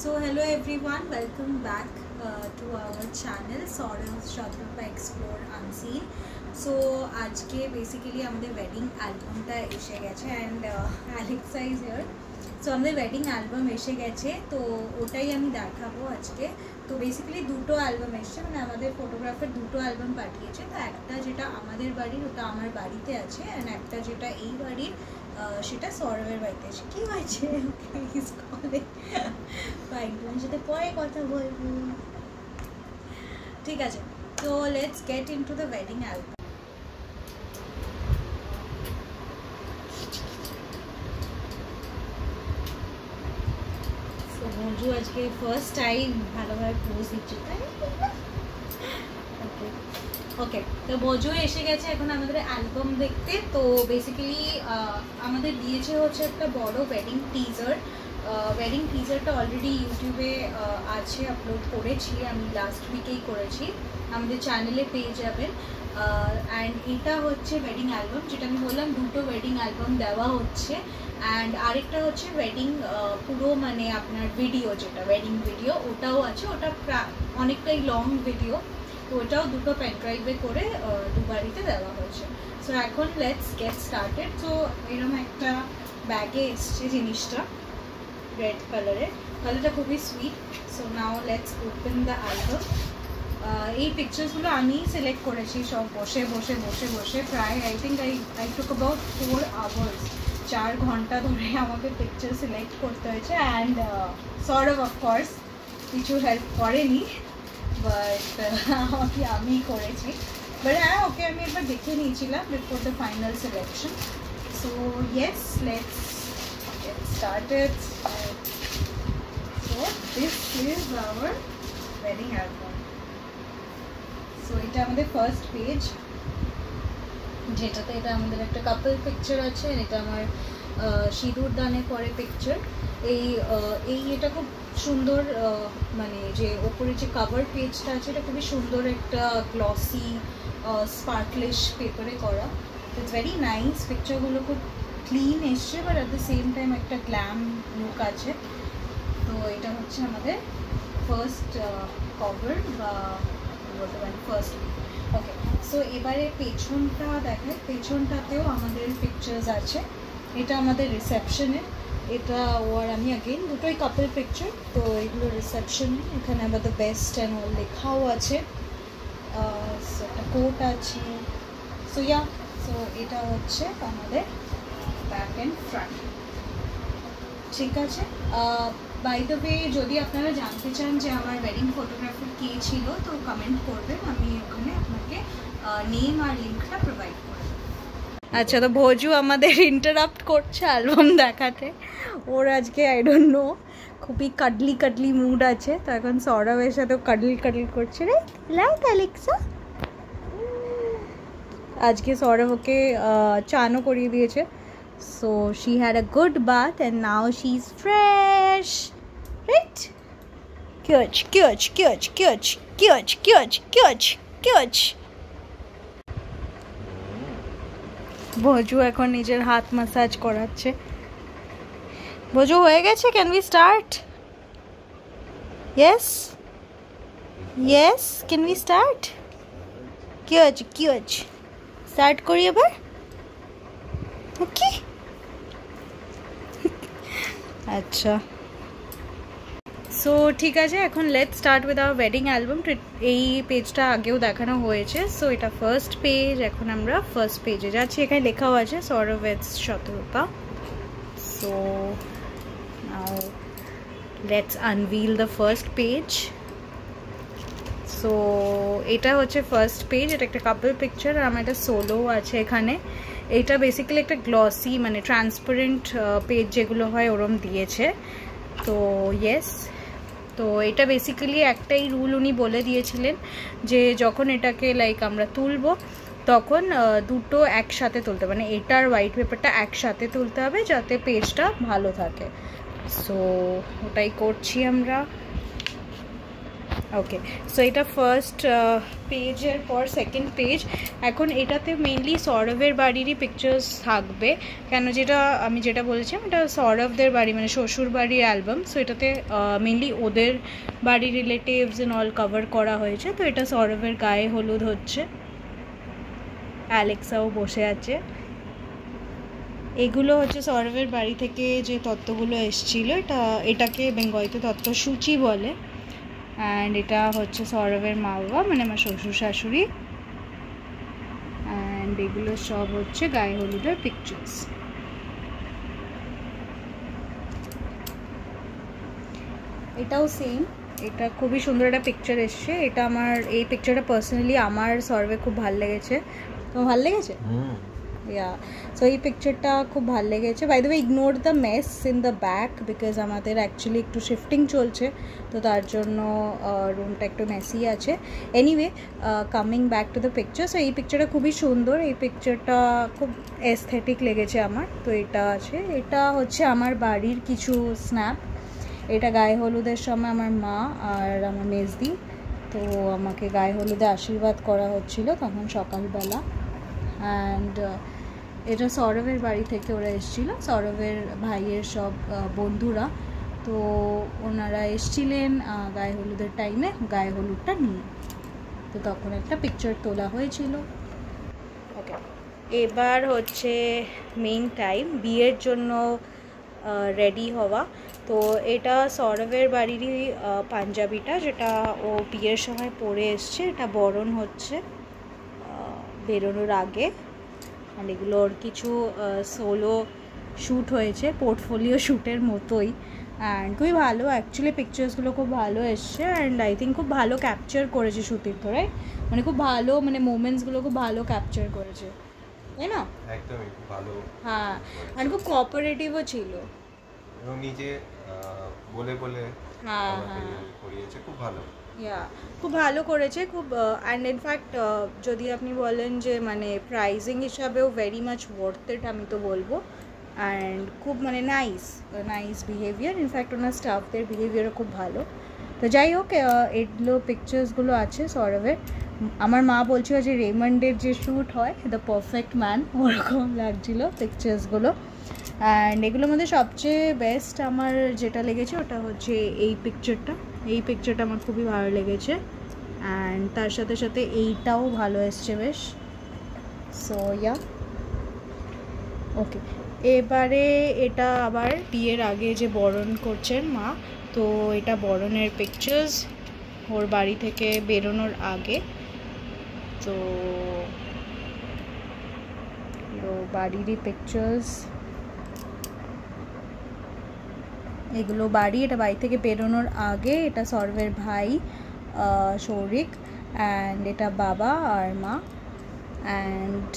So hello everyone, welcome back to our channel Saurav Shatrupa Explore Unseen. So আজকে basically আমাদের wedding অ্যালবামটা এসে গেছে and Alexa is here. So আমাদের wedding album এসে গেছে, তো ওটাই আমি দেখাবো আজকে। তো বেসিক্যালি দুটো অ্যালবাম এসছে, মানে আমাদের ফটোগ্রাফার দুটো অ্যালবাম পাঠিয়েছে। তো একটা যেটা আমাদের বাড়ির, ওটা আমার বাড়িতে আছে, অ্যান্ড একটা যেটা এই বাড়ির সেটা সৌরভের বাড়িতে আছে। কি হয়েছে প্লিজ কলে তোমার সাথে পরে কথা বলবো, ঠিক আছে? তো let's get into the wedding album. Manju আজকে ফার্স্ট টাইম ভালোভাবে পোজ দিচ্ছে, তাই ওকে ওকে। তো মঞ্জু এসে গেছে এখন আমাদের অ্যালবাম দেখতে। তো বেসিক্যালি আমাদের দিয়েছে হচ্ছে একটা বড় ওয়েডিং টিজার। ওয়েডিং টিজারটা অলরেডি ইউটিউবে আছে, আপলোড করেছি, আমি লাস্ট উইকেই করেছি, আমাদের চ্যানেলে পেয়ে যাবেন। অ্যান্ড এটা হচ্ছে ওয়েডিং অ্যালবাম, যেটা আমি বললাম দুটো ওয়েডিং অ্যালবাম দেওয়া হচ্ছে। অ্যান্ড আরেকটা হচ্ছে ওয়েডিং পুরো মানে আপনার ভিডিও, যেটা ওয়েডিং ভিডিও ওটাও আছে, ওটা অনেকটাই লং ভিডিও। তো ওটাও দুটো পেন ড্রাইভে করে দুবারিতে দেওয়া হয়েছে। সো এখন লেটস গেট স্টার্টেড। সো এরকম একটা ব্যাগে এসছে জিনিসটা, রেড কালারের, কালারটা খুবই sweet. So now let's open the album. এই পিকচার্সগুলো আমি সিলেক্ট করেছি সব বসে বসে বসে বসে, প্রায় I think I took about 4 hours, 4 ঘন্টা ধরে আমাকে পিকচার সিলেক্ট করতে হয়েছে। অ্যান্ড সৌরভ অফকোর্স কিছু হেল্প করেনি, বাট আমি করেছি। বাট হ্যাঁ, ওকে আমি একবার দেখে নিয়েছিলাম before the final selection. So yes, let's get started. So this is our wedding album. So এটা আমাদের ফার্স্ট পেজ, যেটাতে এটা আমাদের একটা কাপল পিকচার আছে, এটা আমার সিঁদুর দানের পরে পিকচার। এটা খুব সুন্দর, মানে যে ওপরে যে কভার পেজটা আছে এটা খুবই সুন্দর, একটা গ্লসি স্পার্কলিশ পেপারে করা। ইটস ভেরি নাইস, পিকচারগুলো খুব ক্লিন এসছে, but at the same time একটা গ্ল্যাম লুক আছে। তো এটা হচ্ছে আমাদের ফার্স্ট কভার বা বলতে পারেন ফার্স্ট। ওকে, সো এবারে পেছনটা দেখায়। পেছনটাতেও আমাদের পিকচার্স আছে, এটা আমাদের রিসেপশনের, এটা ওর আমি আগেন দুটোই কাপল পিকচার। তো এগুলো রিসেপশনে, এখানে আবার দ্য বেস্ট অ্যান্ড অল লেখাও আছে, একটা কোট আছে। সো ইয়া, সো এটা হচ্ছে আমাদের ব্যাক অ্যান্ড ফ্রন্ট, ঠিক আছে? বাই দ্য ওয়ে, যদি আপনারা জানতে চান যে আমার ওয়েডিং ফটোগ্রাফার কে ছিল, তো কমেন্ট করবেন, আমি ওখানে আপনাকে নেম আর লিঙ্কটা প্রোভাইড করব। আচ্ছা, তো ভোজু আমাদের ইন্টারাপ্ট করছে অ্যালবাম দেখাতে। ওর আজকে আই ডোন্ট নো খুবই কাডলি কাডলি মুড আছে, তো এখন সৌরভের সাথেও কাডলি কাডলি করছে রে, লাইক অ্যালেক্সা। আজকে সৌরভ ওকে চানও করিয়ে দিয়েছে। So she had a good bath and now she's fresh, right? Kyuch, kyuch, kyuch, kyuch, kyuch, kyuch, kyuch, kyuch. ভোজু এখন নিজের হাত মাসাজ করাচ্ছে। ভোজু হয়ে গেছে, can we start? Yes? Yes, can we start? Kyuch, kyuch. Start করি এবার? Okay. আচ্ছা, so ঠিক আছে, এখন let's start with our wedding album. এই পেজটা আগেও দেখানো হয়েছে। সো এটা ফার্স্ট পেজ, এখন আমরা ফার্স্ট পেজে যাচ্ছি। এখানে লেখাও আছে Sourav Shatarupa. So now let's unveil the first page. So এটা হচ্ছে ফার্স্ট পেজ, এটা একটা কাপল পিকচার, আর আমার একটা সোলো আছে এখানে। এটা বেসিক্যালি একটা গ্লসি মানে ট্রান্সপারেন্ট পেজ যেগুলো হয় ওরম দিয়েছে। তো ইয়েস, তো এটা বেসিক্যালি একটাই রুল উনি বলে দিয়েছিলেন যে যখন এটাকে লাইক আমরা তুলব তখন দুটো একসাথে তুলতে, মানে এটা আর হোয়াইট পেপারটা একসাথে তুলতে হবে যাতে পেজটা ভালো থাকে। সো ওটাই করছি আমরা। ওকে, সো এটা ফার্স্ট পেজের পর সেকেন্ড পেজ। এখন এটাতে মেনলি সৌরভের বাড়িরই পিকচার্স থাকবে, কেন আমি যেটা বলেছিলাম এটা সৌরভদের বাড়ি মানে শ্বশুর বাড়ির অ্যালবাম। সো এটাতে মেনলি ওদের বাড়ির রিলেটিভস এন্ড অল কভার করা হয়েছে। তো এটা সৌরভের গায়ে হলুদ হচ্ছে, অ্যালেক্সাও বসে আছে। এগুলো হচ্ছে সৌরভের বাড়ি থেকে যে তত্ত্বগুলো এসেছিল, এটাকে বেঙ্গলিতে তত্ত্বসূচি বলে। অ্যান্ড এটা হচ্ছে সৌরভের মা বাবা মানে আমার শ্বশুর শাশুড়ি। অ্যান্ড এগুলো সব হচ্ছে গায়ে হলুদের পিকচার্স। এটাও সেম, এটা খুবই সুন্দর একটা পিকচার এসছে। এটা এই পিকচারটা পার্সোনালি আমার সৌরভে খুব ভালো লেগেছে। তোমার ভালো লেগেছে? ইয়া, সো এই পিকচারটা খুব ভালো লেগেছে। By the way, ignore the mess in the back because আমাদের অ্যাকচুয়ালি একটু শিফটিং চলছে, তো তার জন্য রুমটা একটু মেসি আছে। Anyway, coming back to the picture, so এই পিকচারটা খুবই সুন্দর। এই পিকচারটা খুব এস্থেটিক লেগেছে আমার। তো এটা হচ্ছে আমার বাড়ির কিছু স্ন্যাপ। এটা গায়ে হলুদের সময় আমার মা আর আমার মেজদি তো আমাকে গায়ে হলুদে আশীর্বাদ করা হচ্ছিল তখন সকালবেলা। অ্যান্ড এটা সৌরভের বাড়ি থেকে ওরা এসেছিলো, সৌরভের ভাইয়ের সব বন্ধুরা। তো ওনারা এসেছিলেন গায়ে হলুদের টাইমে গায়ে হলুদটা নিয়ে, তো তখন একটা পিকচার তোলা হয়েছিল। ওকে, এবার হচ্ছে মেইন টাইম, বিয়ের জন্য রেডি হওয়া। তো এটা সৌরভের বাড়িরই পাঞ্জাবিটা যেটা ও বিয়ের সময় পরে এসছে। এটা বরণ হচ্ছে বেরোনোর আগে। আর এগুলোর কিছু সোলো শ্যুট হয়েছে, পোর্টফোলিও শ্যুটের মতোই। অ্যান্ড খুবই ভালো, অ্যাকচুয়ালি পিকচার্সগুলো খুব ভালো এসছে। অ্যান্ড আই থিঙ্ক খুব ভালো ক্যাপচার করেছে সুতির ধরে, মানে খুব ভালো মানে মোমেন্টসগুলো খুব ভালো ক্যাপচার করেছে, তাই না? একদমই খুব ভালো। হ্যাঁ, আর খুব কোঅপারেটিভও ছিল, এবং নিজে বলে হ্যাঁ করিয়েছে, খুব ভালো। খুব ভালো করেছে খুব। অ্যান্ড ইনফ্যাক্ট যদি আপনি বলেন যে মানে প্রাইজিং হিসাবেও ভেরি মাচ ওয়ার্থ ইট আমি তো বলবো। অ্যান্ড খুব মানে নাইস বিহেভিয়ার। ইনফ্যাক্ট ওনার স্টাফদের বিহেভিয়ারও খুব ভালো। তো যাই হোক, এগুলো পিকচার্সগুলো আছে সৌরভের। আমার মা বলছিল যে রেমন্ডের যে শ্যুট হয় দ্য পারফেক্ট ম্যান, ওরকম লাগছিলো পিকচার্সগুলো। অ্যান্ড এগুলোর মধ্যে সবচেয়ে বেস্ট আমার যেটা লেগেছে ওটা হচ্ছে এই পিকচারটা আমার খুবই ভালো লেগেছে। অ্যান্ড তার সাথে সাথে এইটাও ভালো এসছে বেশ। সো ইয়া, ওকে, এবারে এটা আবার বিয়ের আগে যে বরণ করছেন মা, তো এটা বরণের পিকচার্স ওর বাড়ি থেকে বেরোনোর আগে। তো বাড়িরই পিকচার্স এগুলো এটা বাড়ি থেকে বেরোনোর আগে। এটা সৌরভের ভাই শৌরিক, অ্যান্ড এটা বাবা আর মা, অ্যান্ড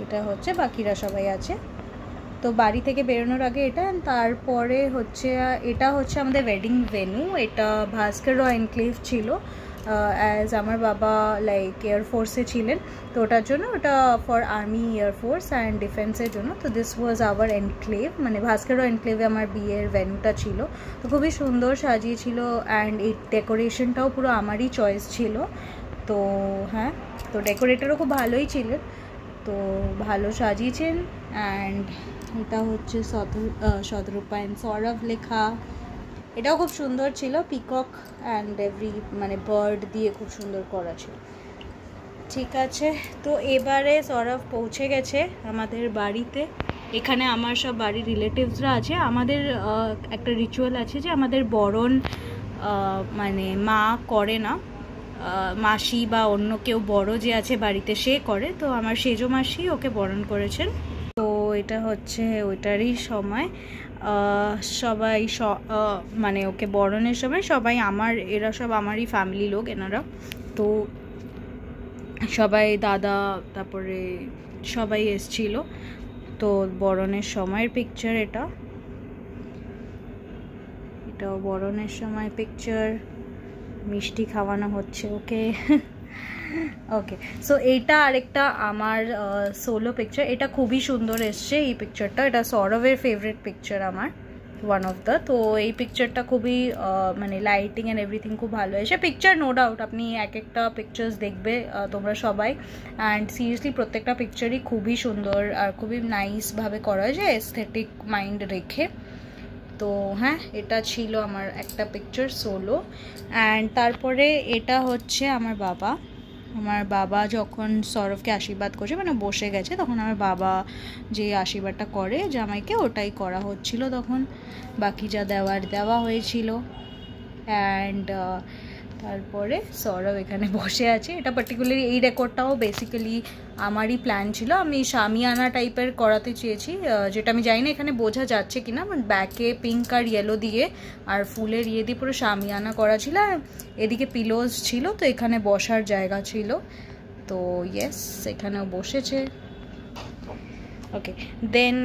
এটা হচ্ছে বাকিরা সবাই আছে। তো বাড়ি থেকে বেরোনোর আগে এটা। তারপরে এটা হচ্ছে আমাদের ওয়েডিং ভেন্যু। এটা ভাস্কর রয় এনক্লেভ ছিল, অ্যাজ আমার বাবা লাইক এয়ারফোর্সে ছিলেন, তো ওটার জন্য ওটা ফর আর্মি, এয়ারফোর্স অ্যান্ড ডিফেন্সের জন্য। তো দিস ওয়াজ আওয়ার এনক্লেভ, মানে ভাস্কর রয় এনক্লেভে আমার বিয়ের ভেন্যুটা ছিল। তো খুবই সুন্দর সাজিয়েছিল, অ্যান্ড এই ডেকোরেশনটাও পুরো আমারই চয়েস ছিল। তো হ্যাঁ, তো ডেকোরেটরও খুব ভালোই ছিলেন, তো ভালো সাজিয়েছেন। অ্যান্ড এটা হচ্ছে শতরূপায়ণ সৌরভ লেখা, এটাও খুব সুন্দর ছিল, পিকক অ্যান্ড মানে বার্ড দিয়ে খুব সুন্দর করা ছিল। ঠিক আছে, তো এবারে সৌরভ পৌঁছে গেছে আমাদের বাড়িতে। এখানে আমার সব বাড়ির রিলেটিভসরা আছে। আমাদের একটা রিচুয়াল আছে যে আমাদের বরণ মানে মা করে না, মাসি বা অন্য কেউ বড় যে আছে বাড়িতে সে করে। তো আমার সেজো মাসি ওকে বরণ করেছেন। তো এটা হচ্ছে ওইটারই সময়, সবাই মানে ওকে বরণের সময় সবাই এরা সব আমারই ফ্যামিলি লোক এনারা। তো সবাই দাদা তারপরে সবাই এসছিল। তো বরণের সময়ের পিকচার এটাও বরণের সময় পিকচার, মিষ্টি খাওয়ানো হচ্ছে ওকে। ওকে, সো এইটা আরেকটা আমার সোলো পিকচার। এটা খুবই সুন্দর এসছে এই পিকচারটা, এটা সৌরভের ফেভারিট পিকচার আমার। One of the. তো এই পিকচারটা খুবই মানে লাইটিং অ্যান্ড এভরিথিং খুব ভালো হয়েছে। পিকচার নো ডাউট, আপনি এক একটা পিকচার্স দেখবে তোমরা সবাই, অ্যান্ড সিরিয়াসলি প্রত্যেকটা পিকচারই খুবই সুন্দর আর খুবই নাইসভাবে করা হয়েছে, এস্থেটিক মাইন্ড রেখে। তো হ্যাঁ, এটা ছিল আমার একটা পিকচার সোলো। অ্যান্ড তারপরে এটা হচ্ছে আমার বাবা যখন সৌরভকে আশীর্বাদ করছে, মানে বসে গেছে, তখন আমার বাবা যে আশীর্বাদটা করে জামাইকে, ওটাই করা হচ্ছিল তখন, বাকি যা দেওয়া হয়েছিল। অ্যান্ড তারপরে সৌরভ এখানে বসে আছে। এটা পার্টিকুলারলি এই রেকর্ডটাও বেসিক্যালি আমারই প্ল্যান ছিল। আমি শামিয়ানা টাইপের করাতে চেয়েছি, যেটা আমি জানি না এখানে বোঝা যাচ্ছে কিনা, বাট ব্যাকে পিঙ্ক আর ইয়েলো দিয়ে আর ফুলের ইয়ে দিয়ে পুরো শামিয়ানা করা ছিল, আর এদিকে পিলোজ ছিল, তো এখানে বসার জায়গা ছিল। তো ইয়েস, এখানেও বসেছে। ওকে, দেন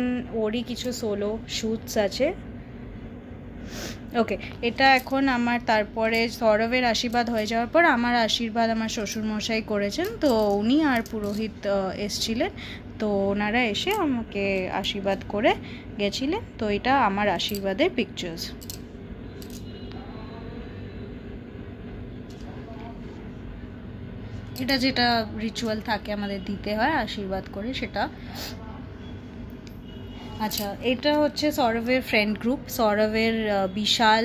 ওরই কিছু সোলো শ্যুটস আছে। ওকে, এটা এখন আমার, তারপরে সৌরভের আশীর্বাদ হয়ে যাওয়ার পর আমার আশীর্বাদ আমার শ্বশুরমশাই করেছেন। তো উনি আর পুরোহিত এসছিলেন, তো ওনারা এসে আমাকে আশীর্বাদ করে গেছিলেন। তো এটা আমার আশীর্বাদের পিকচার্স। এটা যেটা রিচুয়াল থাকে আমাদের দিতে হয় আশীর্বাদ করে, সেটা। আচ্ছা, এটা হচ্ছে সৌরভের ফ্রেন্ড গ্রুপ। সৌরভের বিশাল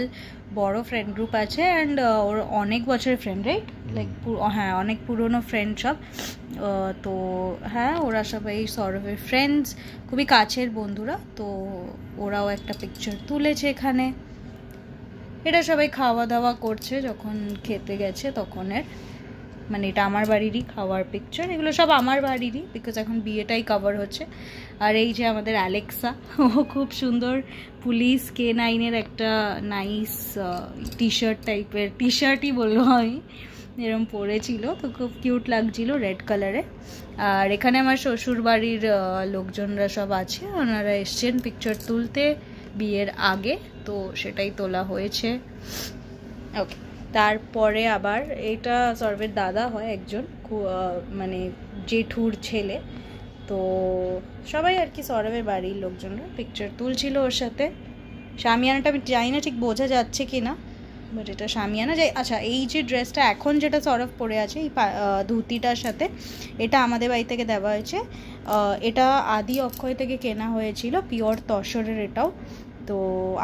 বড় ফ্রেন্ড গ্রুপ আছে, অ্যান্ড ওর অনেক বছরের ফ্রেন্ড, রাইট? লাইক হ্যাঁ, অনেক পুরনো ফ্রেন্ড সব। তো হ্যাঁ, ওরা সবাই সৌরভের ফ্রেন্ডস, খুবই কাছের বন্ধুরা। তো ওরাও একটা পিকচার তুলেছে এখানে। এটা সবাই খাওয়া দাওয়া করছে যখন খেতে গেছে তখনের, মানে এটা আমার বাড়িরই খাওয়ার পিকচার। এগুলো সব আমার বাড়িরই, বিকজ এখন বিয়েটাই কভার হচ্ছে। আর এই যে আমাদের অ্যালেক্সা, ও খুব সুন্দর পুলিশ K9-এর একটা নাইস টি শার্ট টাইপের, টি শার্টই বললো আমি, এরকম পরেছিল, তো খুব কিউট লাগছিল রেড কালারে। আর এখানে আমার শ্বশুর বাড়ির লোকজনরা সব আছে, ওনারা এসছেন পিকচার তুলতে বিয়ের আগে, তো সেটাই তোলা হয়েছে। ওকে, তারপরে আবার এটা সৌরভের দাদা হয় একজন, মানে জেঠুর ছেলে। তো সবাই আর কি সৌরভের বাড়ির লোকজনরা পিকচার তুলছিল ওর সাথে। শামিয়ানাটা আমি জানি না ঠিক বোঝা যাচ্ছে কি না, বাট এটা শামিয়ানা। যে আচ্ছা, এই যে ড্রেসটা এখন যেটা সৌরভ পরে আছে, এই ধুতিটার সাথে, এটা আমাদের বাড়ি থেকে দেওয়া হয়েছে। এটা আদি অক্ষয় থেকে কেনা হয়েছিল, পিওর তসরের এটাও। তো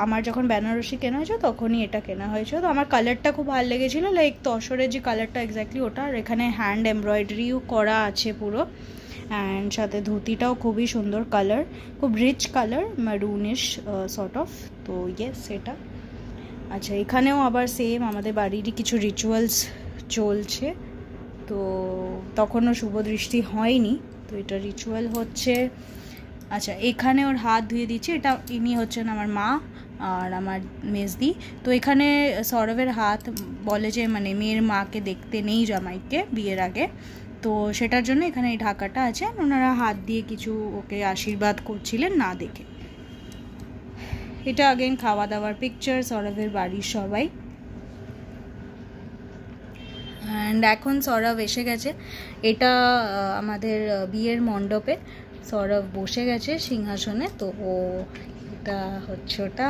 আমার যখন বেনারসি কেনা হয়েছে তখনই এটা কেনা হয়েছে। তো আমার কালারটা খুব ভালো লেগেছিলো, লাইক তসরের যে কালারটা এক্স্যাক্টলি ওটা। আর এখানে হ্যান্ড এমব্রয়ডারিও করা আছে পুরো, অ্যান্ড সাথে ধুতিটাও খুবই সুন্দর কালার, খুব রিচ কালার, ম্যারুনিশ সর্ট অফ। তো ইয়েস, এটা। আচ্ছা, এখানেও আবার সেম আমাদের বাড়িরই কিছু রিচুয়ালস চলছে। তো তখনও শুভ দৃষ্টি হয়নি, তো এটা রিচুয়াল হচ্ছে। আচ্ছা, এখানে ওর হাত ধুয়ে দিচ্ছি। এটা ইনি হচ্ছেন আমার মা আর আমার মেজদি। তো এখানে সৌরভের হাত বলে যে মানে মেয়ের মাকে দেখতে নেই জামাইকে বিয়ের আগে, তো সেটার জন্য এখানে এই ঢাকাটা আছে। ওনারা হাত দিয়ে কিছু ওকে আশীর্বাদ করছিলেন না দেখে। এটা আগেন খাওয়া দাওয়ার পিকচার, সৌরভের বাড়ির সবাই। অ্যান্ড এখন সৌরভ এসে গেছে। এটা আমাদের বিয়ের মণ্ডপে সৌরভ বসে গেছে সিংহাসনে। তো ও এটা হচ্ছে ওটা।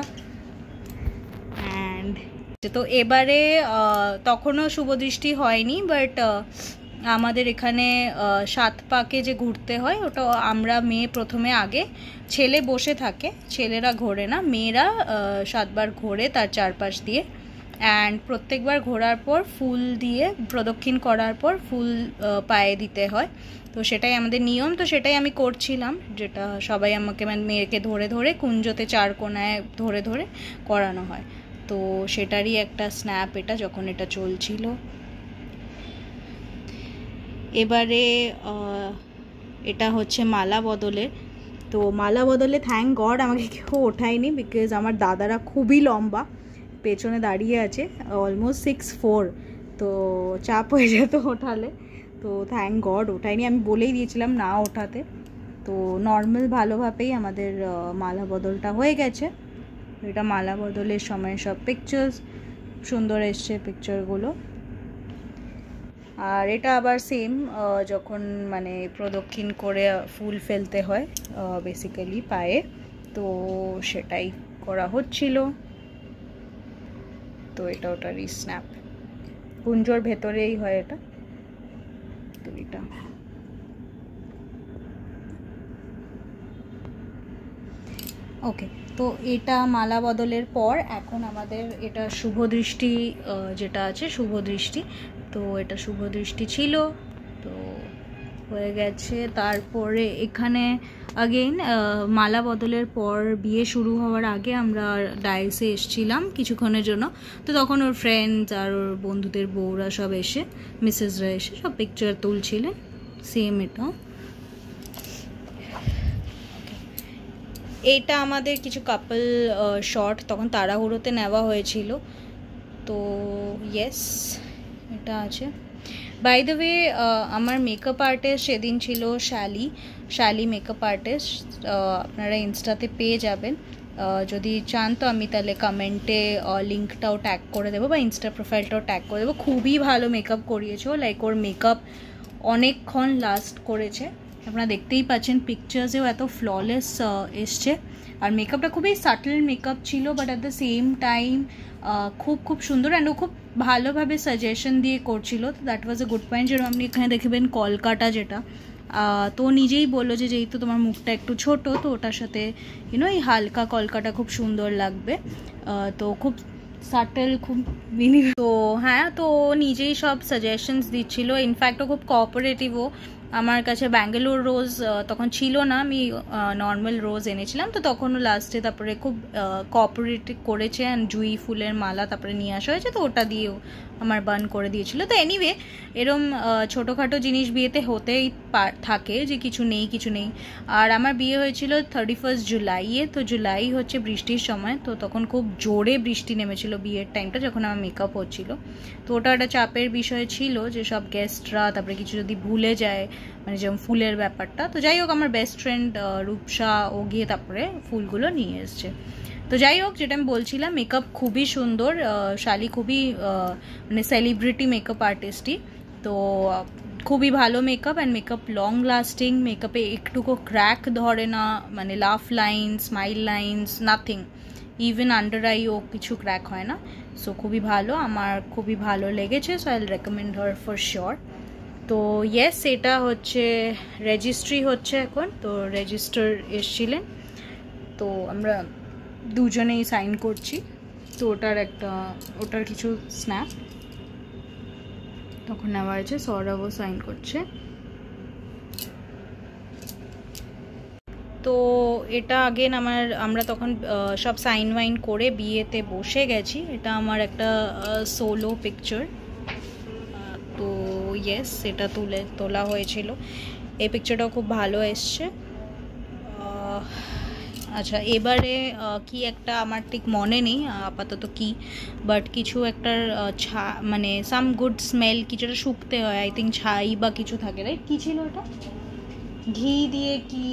অ্যান্ড তো এবারে তখনও শুভদৃষ্টি হয়নি, বাট আমাদের এখানে 7 পাকে যে ঘুরতে হয়, ওটা আমরা মেয়ে প্রথমে আগে, ছেলে বসে থাকে, ছেলেরা ঘোরে না, মেয়েরা 7 বার ঘোরে তার চারপাশ দিয়ে। অ্যান্ড প্রত্যেকবার ঘোরার পর ফুল দিয়ে প্রদক্ষিণ করার পর ফুল পায়ে দিতে হয়। তো সেটাই আমাদের নিয়ম। তো সেটাই আমি করছিলাম, যেটা সবাই আমাকে মানে মেয়েকে ধরে ধরে কুঞ্জতে 4 কোণায় ধরে ধরে করানো হয়। তো সেটারই একটা স্ন্যাপ এটা, যখন এটা চলছিল। এবারে এটা হচ্ছে মালা বদলে। তো মালা বদলে থ্যাঙ্ক গড আমাকে কেউ ওঠায়নি, বিকজ আমার দাদারা খুবই লম্বা, পেছনে দাঁড়িয়ে আছে, অলমোস্ট 6'4", তো চাপ হয়ে যেত ওঠালে। তো থ্যাঙ্ক গড ওঠায়নি, আমি বলেই দিয়েছিলাম না ওঠাতে। তো নর্মাল ভালোভাবেই আমাদের মালা বদলটা হয়ে গেছে। এটা মালা বদলের সময় সব পিকচার্স সুন্দর এসছে পিকচারগুলো। আর এটা আবার সেম, যখন মানে প্রদক্ষিণ করে ফুল ফেলতে হয় বেসিক্যালি পায়ে, তো সেটাই করা হচ্ছিল। তো এটা ওটারই স্ন্যাপ, কুঞ্জর ভেতরেই হয় এটা। তো এটা ওকে। তো এটা মালা বদলের পর এখন আমাদের এটা শুভ দৃষ্টি যেটা আছে, শুভ দৃষ্টি। তো এটা শুভ দৃষ্টি ছিল, তো হয়ে গেছে। তারপরে এখানে আগেইন মালা বদলের পর বিয়ে শুরু হওয়ার আগে আমরা ডাইসে এসেছিলাম কিছুক্ষণের জন্য। তো তখন ওর ফ্রেন্ডস আর ওর বন্ধুদের বউরা সব এসে, মিসেসরা এসে সব পিকচার তুলছিলেন। সেম এটা আমাদের কিছু কাপল শট তখন তাড়াহুড়োতে নেওয়া হয়েছিল। তো ইয়েস, এটা আছে। বাই দ্য ওয়ে, আমার মেকআপ আর্টিস্ট সেদিন ছিল শ্যালি মেকআপ আর্টিস্ট। আপনারা ইনস্টাতে পেয়ে যাবেন, যদি চান তো আমি তাহলে কমেন্টে লিঙ্কটাও ট্যাগ করে দেবো বা ইনস্টা প্রোফাইলটাও ট্যাগ করে দেবো। খুবই ভালো মেকআপ করিয়েছো, লাইক ওর মেকআপ অনেকক্ষণ লাস্ট করেছে। আপনারা দেখতেই পাচ্ছেন পিকচার্সেও এত ফ্ললেস এসছে। আর মেকআপটা খুবই সাটল মেকআপ ছিল, but at the same time খুব সুন্দর। অ্যান্ড ও খুব ভালোভাবে সাজেশন দিয়ে করছিল। তো that was a good point. যেরকম আপনি এখানে দেখবেন কলকাটা যেটা, তো নিজেই বললো যে যেহেতু তোমার মুখটা একটু ছোট, তো ওটার সাথে এই হালকা কলকাটা খুব সুন্দর লাগবে। তো খুব সাটেল, খুব মিনি। তো হ্যাঁ, তো নিজেই সব সাজেশনস দিচ্ছিল। ইনফ্যাক্ট ও খুব কোঅপারেটিভও। আমার কাছে ব্যাঙ্গালোর রোজ তখন ছিল না, আমি নর্মাল রোজ এনেছিলাম। তো তখনও লাস্টে তারপরে খুব কোঅপারেটিভ করেছে। অ্যান্ড জুঁই ফুলের মালা তারপরে নিয়ে আসা হয়েছে, তো ওটা দিয়েও আমার বান করে দিয়েছিল। তো এনিওয়ে, এরম ছোটোখাটো জিনিস বিয়েতে হতেই থাকে, যে কিছু নেই। আর আমার বিয়ে হয়েছিল 31 জুলাইয়ে। তো জুলাই হচ্ছে বৃষ্টির সময়, তো তখন খুব জোরে বৃষ্টি নেমেছিল বিয়ের টাইমটা, যখন আমার মেকআপ হচ্ছিল। তো ওটা একটা চাপের বিষয় ছিল যে সব গেস্টরা তারপরে কিছু যদি ভুলে যায়, মানে যেমন ফুলের ব্যাপারটা। তো যাই হোক, আমার বেস্ট ফ্রেন্ড রূপসা ও গিয়ে তারপরে ফুলগুলো নিয়ে এসছে। তো যাই হোক, যেটা আমি বলছিলাম, মেকআপ খুবই সুন্দর। শালি খুবই মানে সেলিব্রিটি মেকআপ আর্টিস্টই। তো খুবই ভালো makeup, and makeup long lasting. মেকআপে একটুকু ক্র্যাক ধরে না, মানে laugh line, smile lines, nothing. Even under আইও কিছু ক্র্যাক হয় না। সো খুবই ভালো, আমার খুবই ভালো লেগেছে। So I will recommend her for sure. তো ইয়েস, এটা হচ্ছে রেজিস্ট্রি হচ্ছে এখন। তো রেজিস্টার এসছিলেন, তো আমরা দুজনেই সাইন করছি। তো ওটার কিছু স্ন্যাপ তখন নেওয়া হয়েছে। সৌরভও সাইন করছে। তো এটা আগেন আমরা তখন সব সাইন ওয়াইন করে বিয়েতে বসে গেছি। এটা আমার একটা সোলো পিকচার। তো ইয়েস, এটা তোলা হয়েছিল। এই পিকচারটাও খুব ভালো এসছে। আচ্ছা, এবারে কি একটা আমার ঠিক মনে নেই আপাতত কি, বাট কিছু একটার মানে সাম গুড স্মেল, কিছুটা শুকতে হয় আই থিঙ্ক, ছাই বা কিছু থাকে, রাইট? কি ছিল ওটা, ঘি দিয়ে কি,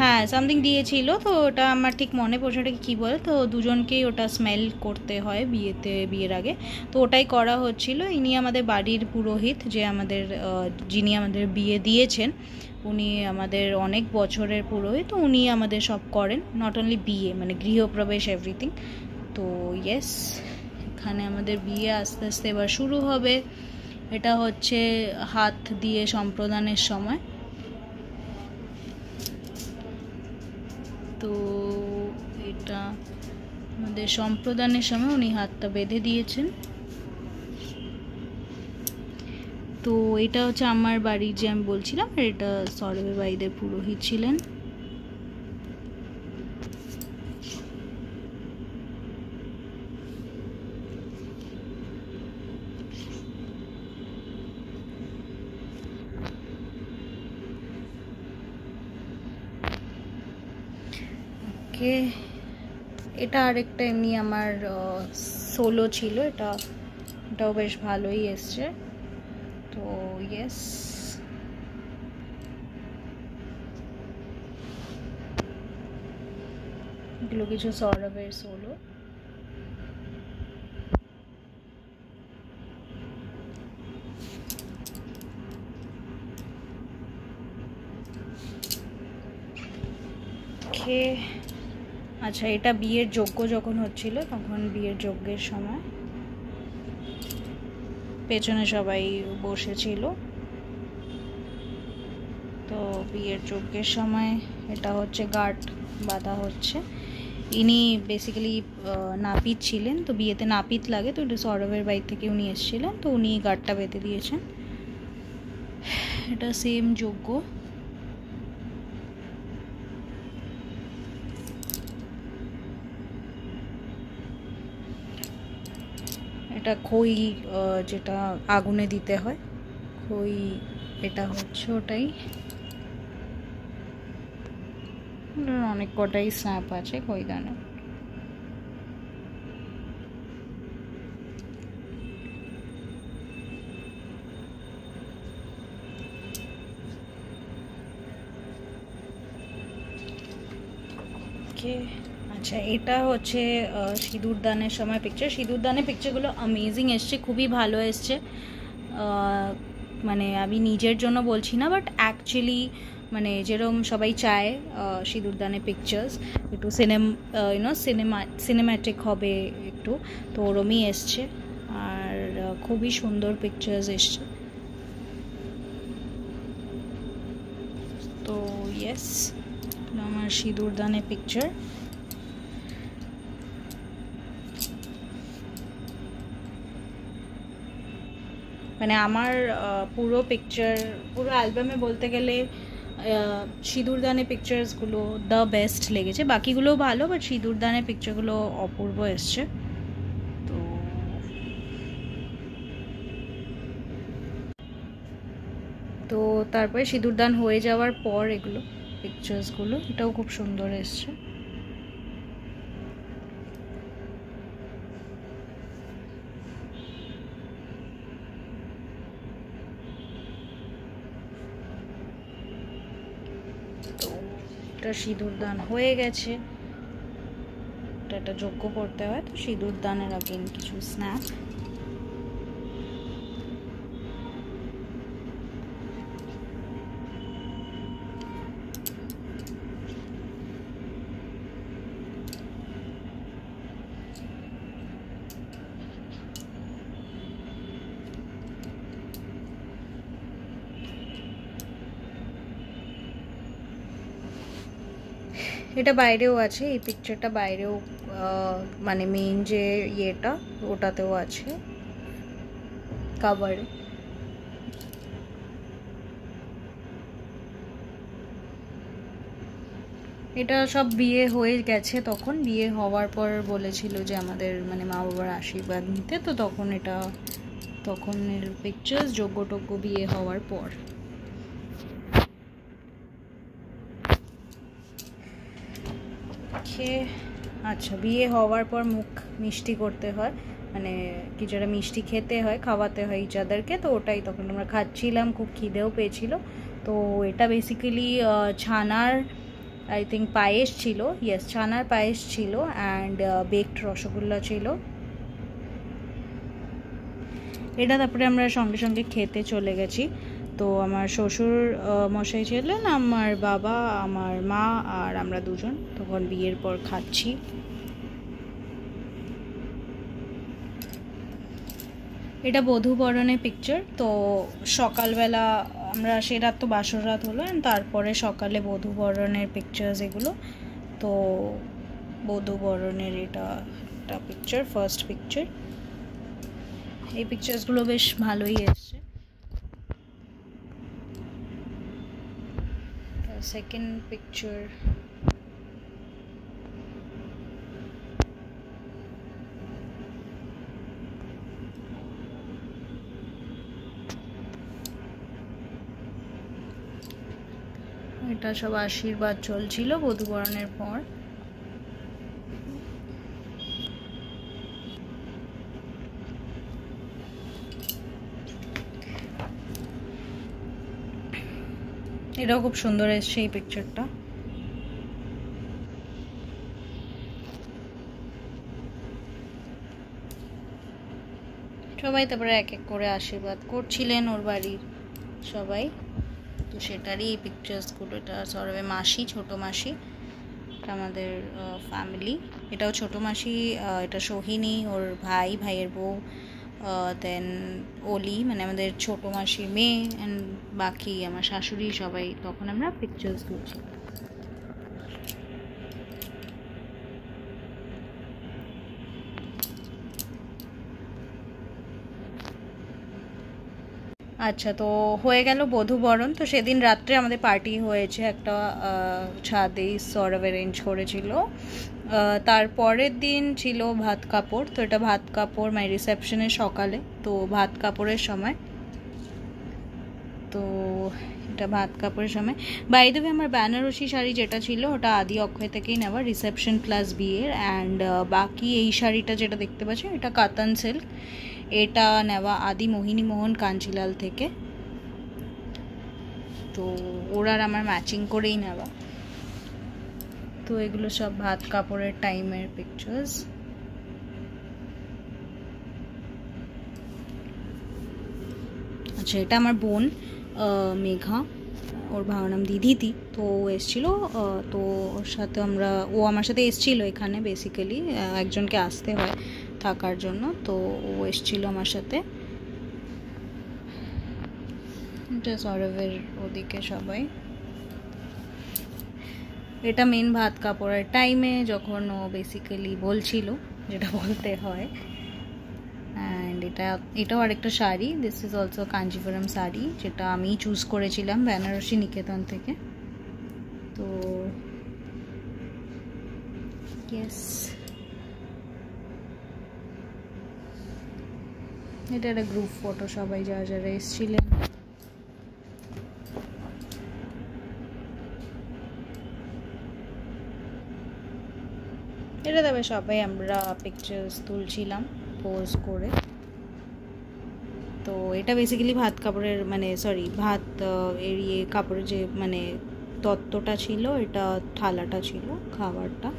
হ্যাঁ সামথিং দিয়েছিল। তো ওটা আমার ঠিক মনে পড়ছে ওটাকে কী বলে। তো দুজনকেই ওটা স্মেল করতে হয় বিয়ের আগে। তো ওটাই করা হচ্ছিল। ইনি আমাদের বাড়ির পুরোহিত, যিনি আমাদের বিয়ে দিয়েছেন। উনি আমাদের অনেক বছরের পুরোহিত। তো উনি আমাদের সব করেন, নট অনলি বিয়ে, মানে গৃহপ্রবেশ, এভরিথিং। তো ইয়েস, এখানে আমাদের বিয়ে আস্তে আস্তে এবার শুরু হবে। এটা হচ্ছে হাত দিয়ে সম্প্রদানের সময়। তো এটা আমাদের সম্প্রদানের সময় উনি হাতটা বেঁধে দিয়েছেন। তো এটা হচ্ছে আমার বাড়ি, যে আমি বলছিলাম, এটা সৌরভের বাড়িদের পুরোহিত ছিলেন। ওকে, এটা আরেকটা এমনি আমার সোলো ছিল। এটাও বেশ ভালোই এসছে। তো ইয়েস, এগুলো কিছু সৌরভের সোলো। ওকে, আচ্ছা এটা বিয়ের যজ্ঞ যখন হচ্ছিল তখন বিয়ের যজ্ঞের সময় পেছনে সবাই বসেছিল। তো বিয়ের যজ্ঞের সময় এটা হচ্ছে গার্ড বাঁধা হচ্ছে। ইনি বেসিক্যালি নাপিত ছিলেন, তো বিয়েতে নাপিত লাগে, তো এটা সৌরভের বাড়ি থেকে উনি এসেছিলেন, তো উনি গার্ডটা বেঁধে দিয়েছেন। এটা সেম যজ্ঞ। এটা খই যেটা আগুনে দিতে হয়, খই, এটা হচ্ছে ওটাই। অনেক কটাই স্ন্যাপ আছে খইদানে। আচ্ছা এটা হচ্ছে সিঁদুরদানের সময় পিকচার। সিঁদুরদানের পিকচারগুলো অ্যামেজিং এসছে, খুবই ভালো এসছে। মানে আমি নিজের জন্য বলছি না, বাট অ্যাকচুয়ালি মানে যেরকম সবাই চায় সিঁদুরদানের পিকচার্স একটু সিনেম্যাটিক হবে একটু, তো ওরমই এসছে। আর খুবই সুন্দর পিকচার্স এসছে। তো ইয়েস, আমার সিঁদুরদানের পিকচার। মানে আমার পুরো পিকচার, পুরো অ্যালবামে বলতে গেলে সিঁদুরদানের পিকচার্সগুলো দ্য বেস্ট লেগেছে। বাকিগুলোও ভালো, বাট সিঁদুরদানের পিকচারগুলো অপূর্ব এসছে। তো তারপরে সিঁদুরদান হয়ে যাওয়ার পর এগুলো পিকচার্সগুলো, এটাও খুব সুন্দর এসছে। তো এটা সিঁদুরদান হয়ে গেছে, এটা একটা যজ্ঞ করতে হয়, তো সিঁদুরদানের আগেন কিছু স্ন্যাপ। এটা বাইরেও আছে, এই পিকচারটা বাইরেও মানে মেইন যে ইয়েটা ওটাতেও আছে কভারে। এটা সব বিয়ে হয়ে গেছে, তখন বিয়ে হওয়ার পর বলেছিল যে আমাদের মানে মা বাবার আশীর্বাদ নিতে, তো তখন এটা তখনের পিকচার্স যজ্ঞ বিয়ে হওয়ার পর। আচ্ছা, বিয়ে হওয়ার পর মুখ মিষ্টি করতে হয়, মানে কিছুটা মিষ্টি খেতে হয়, খাওয়াতে হয় ইচাদেরকে, তো ওটাই তখন আমরা খাচ্ছিলাম, খুব খিদেও পেয়েছিল। তো এটা বেসিক্যালি ছানার আই থিঙ্ক পায়েস ছিল, ইয়েস ছানার পায়েস ছিল, অ্যান্ড বেকড রসগোল্লা ছিল। এটা তারপরে আমরা সঙ্গে সঙ্গে খেতে চলে গেছি। তো আমার শ্বশুর মশাই ছিলেন, আমার বাবা, আমার মা আর আমরা দুজন তখন বিয়ের পর খাচ্ছি। এটা বধূবরণের পিকচার। তো সকালবেলা আমরা, সে রাত তো বাসর রাত হলো, তারপরে সকালে বধূবরণের পিকচার্স এগুলো। তো বধূবরণের এটা একটা পিকচার, ফার্স্ট পিকচার। এই পিকচার্সগুলো বেশ ভালোই এসছে। সেকেন্ড পিকচার, এটা সব আশীর্বাদ চলছিল বধূবরণের পর। এটাও খুব সুন্দর এসছে এই পিকচারটা। সবাই তারপরে এক এক করে আশীর্বাদ করছিলেন ওর বাড়ির সবাই, তো সেটারই এই পিকচার্সগুলো। এটা সৌরভের মাসি, ছোট মাসি, এটা আমাদের ফ্যামিলি, এটাও ছোটো মাসি, এটা সোহিনী, ওর ভাই, ভাইয়ের বউ, দেন ওলি মানে আমাদের ছোটো মাসির মেয়ে, অ্যান্ড বাকি আমার শাশুড়ি, সবাই তখন আমরা পিকচার্স তুলছি। আচ্ছা, তো হয়ে গেল বধূবরণ। তো সেদিন রাত্রে আমাদের পার্টি হয়েছে একটা, ছাদেই সরব অ্যারেঞ্জ করেছিল। তারপরের দিন ছিল ভাত কাপড়। তো এটা ভাত কাপড় মানে রিসেপশনের সকালে, তো ভাত কাপড়ের সময়, তো এটা ভাত কাপড়ের সময়। বাই দ্য ওয়ে, আমার বেনারসি শাড়ি যেটা ছিল ওটা আদি অক্ষয় থেকেই নেওয়া, রিসেপশন প্লাস বিয়ের। অ্যান্ড বাকি এই শাড়িটা যেটা দেখতে পাচ্ছি এটা কাতান সিল্ক, এটা নেওয়া আদি মোহিনী মোহন কাঞ্চিলাল থেকে। তো ওরা আর আমার ম্যাচিং করেই নেওয়া। তো এগুলো সব ভাত কাপড়ের টাইমের পিকচার্স। আচ্ছা, এটা আমার বোন মেঘা, ওর ভাইয়ের নাম দিদিতি। তো ও এসছিল, তো ওর সাথে ও আমার সাথে এসছিল এখানে, বেসিক্যালি একজনকে আসতে হয় থাকার জন্য, তো ও এসছিল আমার সাথে। এটা সৌরভের ওদিকে সবাই। এটা মেন ভাত কাপড়ের টাইমে যখন ও বেসিক্যালি বলছিল, যেটা বলতে হয়। অ্যান্ড এটাও আরেকটা sari, this is also Kanchipuram sari, যেটা আমি চুজ করেছিলাম বেনারসি নিকেতন থেকে। তো ইয়েস, এটা একটা গ্রুপ ফটো, সবাই যারা যারা এসেছিলেন। এটা তবে সবাই আমরা পিকচার্স তুলছিলাম পোজ করে। তো এটা বেসিক্যালি ভাত কাপড়ের মানে ভাত এড়িয়ে কাপড়ের যে মানে তত্ত্বটা ছিল, এটা থালাটা ছিল খাবারটা।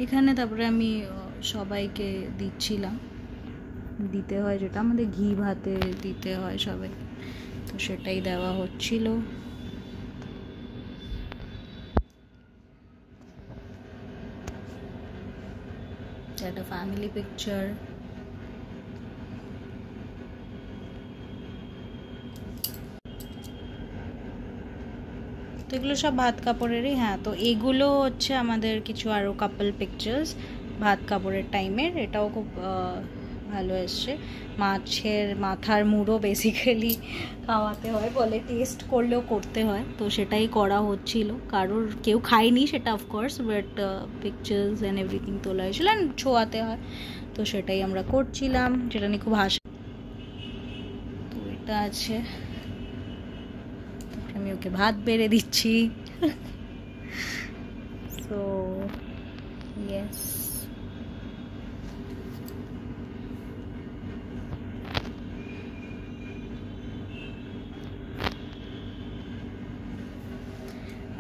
এখানে তারপরে আমি সবাইকে দিচ্ছিলাম, দিতে হয় যেটা আমাদের ঘি ভাতে দিতে হয় সবাই, তো সেটাই দেওয়া হচ্ছিল। একটা ফ্যামিলি পিকচার। তো এগুলো সব ভাত কাপড়েরই। হ্যাঁ, তো এগুলো হচ্ছে আমাদের কিছু আরও কাপল পিকচার্স ভাত কাপড়ের টাইমের। এটাও খুব ভালো এসছে। মাছের মাথার মুড়ো বেসিক্যালি খাওয়াতে হয় বলে, টেস্ট করলেও করতে হয়, তো সেটাই করা হচ্ছিল। কেউ খায়নি সেটা of course, but pictures and everything তোলা হয়েছিল অ্যান্ড ছোঁয়াতে হয়, তো সেটাই আমরা করছিলাম, যেটা নিয়ে খুব হাসি। তো এটা আছে, আমি ওকে ভাত বেড়ে দিচ্ছি। সো ইয়েস,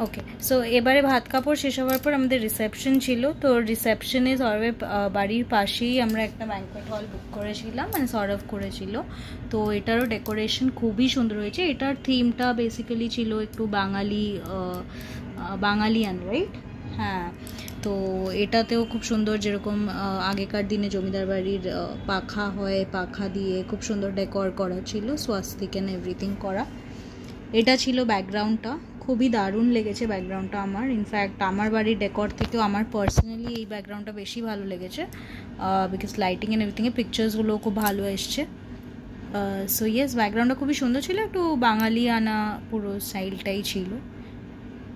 ওকে। সো এবারে ভাত কাপড় শেষ হওয়ার পর আমাদের রিসেপশন ছিল। তো রিসেপশনে সৌরভের বাড়ির পাশেই আমরা একটা ব্যাঙ্কোয়েট হল বুক করেছিলাম, মানে সৌরভ করেছিল। তো এটারও ডেকোরেশন খুবই সুন্দর হয়েছে। এটার থিমটা বেসিক্যালি ছিল একটু বাঙালিয়ান, রাইট? হ্যাঁ, তো এটাতেও খুব সুন্দর, যেরকম আগেকার দিনে জমিদার বাড়ির পাখা হয়, পাখা দিয়ে খুব সুন্দর ডেকোর করা ছিল, স্বাস্তিক অ্যান্ড এভরিথিং করা। এটা ছিল ব্যাকগ্রাউন্ডটা, খুবই দারুণ লেগেছে ব্যাকগ্রাউন্ডটা আমার। ইনফ্যাক্ট আমার বাড়ির ডেকর থেকেও আমার পার্সোনালি এই ব্যাকগ্রাউন্ডটা বেশি ভালো লেগেছে, বিকজ লাইটিং অ্যান্ড এভরিথিংয়ে পিকচার্সগুলোও খুব ভালো এসছে। সো ইয়েস, ব্যাকগ্রাউন্ডটা খুবই সুন্দর ছিল, একটু বাঙালিয়ানা পুরো স্টাইলটাই ছিল।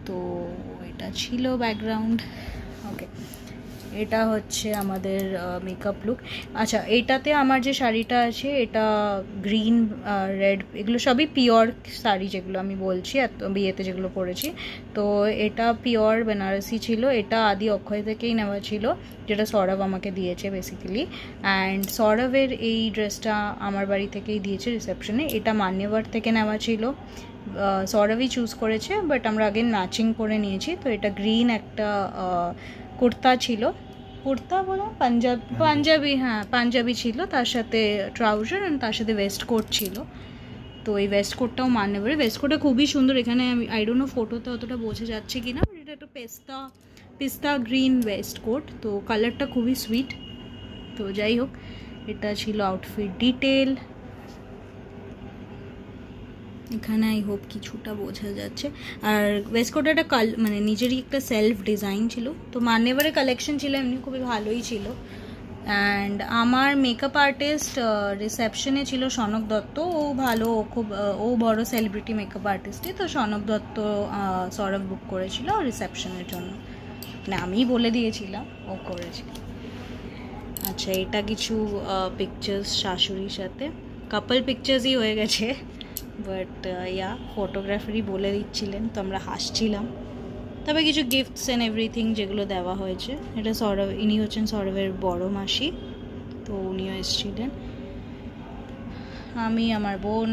তো এটা ছিল ব্যাকগ্রাউন্ড। ওকে, এটা হচ্ছে আমাদের মেকআপ লুক। আচ্ছা, এইটাতে আমার যে শাড়িটা আছে এটা গ্রিন রেড, এগুলো সবই পিওর শাড়ি যেগুলো আমি বলছি, বিয়েতে যেগুলো পরেছি। তো এটা পিওর বেনারসি ছিল, এটা আদি অক্ষয় থেকেই নেওয়া ছিল, যেটা সৌরভ আমাকে দিয়েছে বেসিক্যালি। অ্যান্ড সৌরভের এই ড্রেসটা আমার বাড়ি থেকেই দিয়েছে রিসেপশনে। এটা মান্যবর থেকে নেওয়া ছিল, সৌরভই চুজ করেছে, বাট আমরা আগেন ম্যাচিং করে নিয়েছি। তো এটা গ্রিন একটা কুর্তা ছিল, কুর্তা বলো, পাঞ্জাবি, হ্যাঁ পাঞ্জাবি ছিল, তার সাথে ট্রাউজার আর তার সাথে ওয়েস্ট কোট ছিল। তো এই ওয়েস্ট কোটটাও মান্যবরে, ওয়েস্ট কোটটা খুবই সুন্দর। এখানে আমি আই ডোন্ট নো ফটোতে অতটা বোঝা যাচ্ছে কি না, এটা একটা পিস্তা গ্রিন ওয়েস্ট কোট, তো কালারটা খুবই সুইট। তো যাই হোক, এটা ছিল আউটফিট ডিটেল। এখানে আই হোপ কিছুটা বোঝা যাচ্ছে। আর ওয়েস্ট কোটটা একটা মানে নিজেরই একটা সেলফ ডিজাইন ছিল। তো মান্যবরে কালেকশন ছিল এমনি খুবই ভালোই ছিল। অ্যান্ড আমার মেকআপ আর্টিস্ট রিসেপশনে ছিল সনক দত্ত, ও ভালো, খুব ও বড় সেলিব্রিটি মেকআপ আর্টিস্টই। তো সনক দত্ত সৌরভ বুক করেছিল রিসেপশনের জন্য, মানে আমিই বলে দিয়েছিলাম, ও করেছিল। আচ্ছা, এটা কিছু পিকচার্স শাশুড়ির সাথে, কাপল পিকচার্সই হয়ে গেছে, বাট ইয়া ফটোগ্রাফারই বলে দিচ্ছিলেন, তো আমরা হাসছিলাম। তবে কিছু গিফটস অ্যান্ড এভরিথিং যেগুলো দেওয়া হয়েছে। এটা সৌরভ, ইনি হচ্ছেন সৌরভের বড় মাসি, তো উনিও এসেছিলেন, আমি, আমার বোন।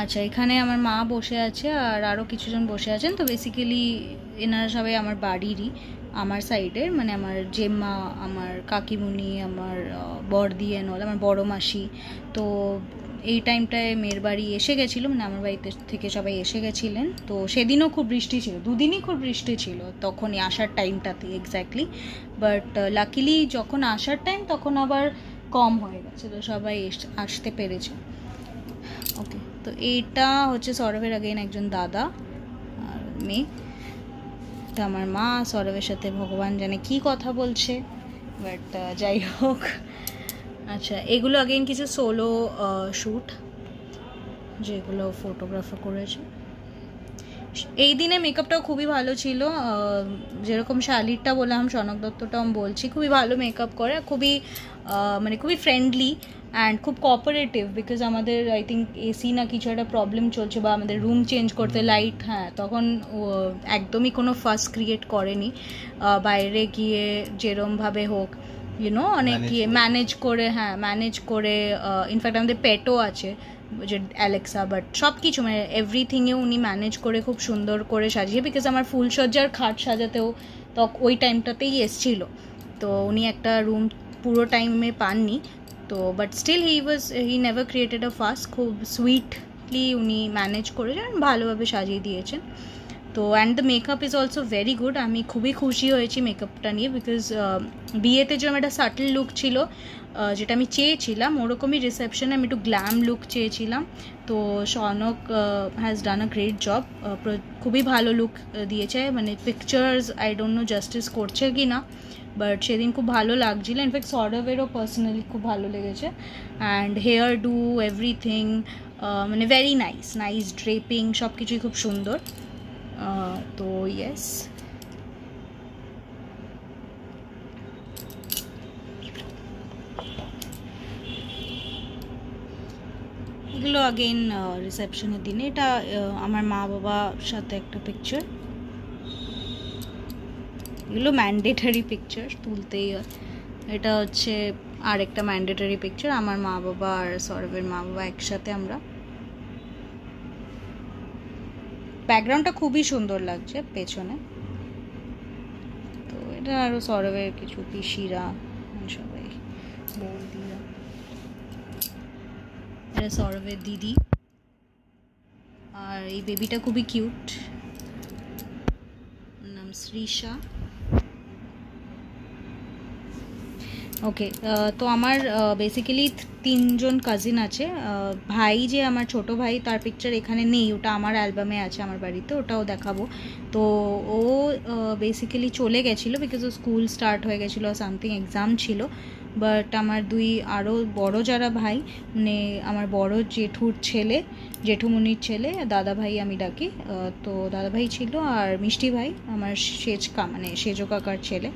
আচ্ছা, এখানে আমার মা বসে আছে আর আরও কিছুজন বসে আছেন। তো বেসিক্যালি এনারা সবাই আমার বাড়িরই, আমার সাইডের, মানে আমার জেম্মা, আমার কাকিমুনি, আমার বড়দি এন অল, আমার বড় মাসি। তো এই টাইমটায় মেয়ের বাড়ি এসে গেছিলো, মানে আমার বাড়িতে থেকে সবাই এসে গেছিলেন। তো সেদিনও খুব বৃষ্টি ছিল, দুদিনই খুব বৃষ্টি ছিল তখনই আসার টাইমটাতে এক্স্যাক্টলি। বাট লাকিলি যখন আসার টাইম তখন আবার কম হয়ে গেছে, তো সবাই আসতে পেরেছে। ওকে, তো এইটা হচ্ছে সৌরভের আগেন একজন দাদা আর মেয়ে। তো আমার মা সৌরভের সাথে ভগবান জানে কি কথা বলছে, বাট যাই হোক। আচ্ছা, এগুলো আগেন কিছু সোলো শ্যুট যেগুলো ফটোগ্রাফার করেছে। এই দিনে মেকআপটাও খুবই ভালো ছিল, যেরকম শালিরটা বললাম, সনক দত্তটাও বলছি, খুবই ভালো মেকআপ করে, খুবই মানে খুবই ফ্রেন্ডলি অ্যান্ড খুব কোঅপারেটিভ। বিকজ আমাদের আই থিঙ্ক এসি না কিছু একটা প্রবলেম চলছে, বা আমাদের রুম চেঞ্জ করতে লাইট, হ্যাঁ তখন একদমই কোনো ফাস ক্রিয়েট করেনি, বাইরে গিয়ে যেরমভাবে হোক ইউনো অনেক গিয়ে ম্যানেজ করে, হ্যাঁ ম্যানেজ করে। ইনফ্যাক্ট আমাদের পেটও আছে যে অ্যালেক্সা, বাট সব কিছু মানে এভরিথিংয়ে উনি ম্যানেজ করে খুব সুন্দর করে সাজিয়ে। বিকজ আমার ফুলসজ্জার খাট সাজাতেও ওই টাইমটাতেই এসছিল, তো উনি একটা রুম পুরো টাইমে পাননি। তো but still he never created a fuss, খুব সুইটলি উনি ম্যানেজ করেছেন, ভালোভাবে সাজিয়ে দিয়েছেন। তো and the makeup is also very good, আমি খুবই খুশি হয়েছি মেকআপটা নিয়ে। বিকজ বিয়েতে যেরকম একটা সাটল লুক ছিল যেটা আমি চেয়েছিলাম, ওরকমই রিসেপশনে আমি একটু গ্ল্যাম লুক চেয়েছিলাম। তো Sanak has done a great job, খুবই ভালো লুক দিয়েছে, মানে pictures I don't know justice করছে কি না, বাট সেদিন খুব ভালো লাগছিল। ইনফ্যাক্ট সৌরভেরও পার্সোনালি খুব ভালো লেগেছে। অ্যান্ড হেয়ার ডু এভরিথিং মানে ভেরি নাইস ড্রেপিং, সব কিছুই খুব সুন্দর। তো ইয়েস, এগুলো আগেন রিসেপশনের দিনে। এটা আমার মা বাবার সাথে একটা পিকচার, এগুলো ম্যান্ডেটারি পিকচার তুলতেই। এটা হচ্ছে আর একটা ম্যান্ডেটারি পিকচার, আমার মা বাবা আর সৌরভের মা বাবা একসাথে আমরা। ব্যাকগ্রাউন্ডটা খুবই সুন্দর লাগছে পেছনে। তো এটা আরও সৌরভের কিছু পিসিরা, সবাই বৌদিরা। এটা সৌরভের দিদি, আর এই বেবিটা খুবই কিউট, নাম শ্রীষা। ওকে, তো আমার বেসিক্যালি 3 জন কাজিন আছে। ভাই যে আমার ছোট ভাই, তার পিকচার এখানে নেই, ওটা আমার অ্যালবামে আছে আমার বাড়িতে, ওটাও দেখাবো। তো ও বেসিক্যালি চলে গেছিলো বিকজ ও স্কুল স্টার্ট হয়ে গেছিলো, সামথিং এক্সাম ছিল। বাট আমার আরও বড় যারা ভাই, মানে আমার বড় জেঠুর ছেলে, জেঠুমনির ছেলে, দাদা ভাই আমি ডাকি, তো দাদা ভাই ছিল, আর মিষ্টি ভাই আমার মানে সেজো কাকার ছেলে।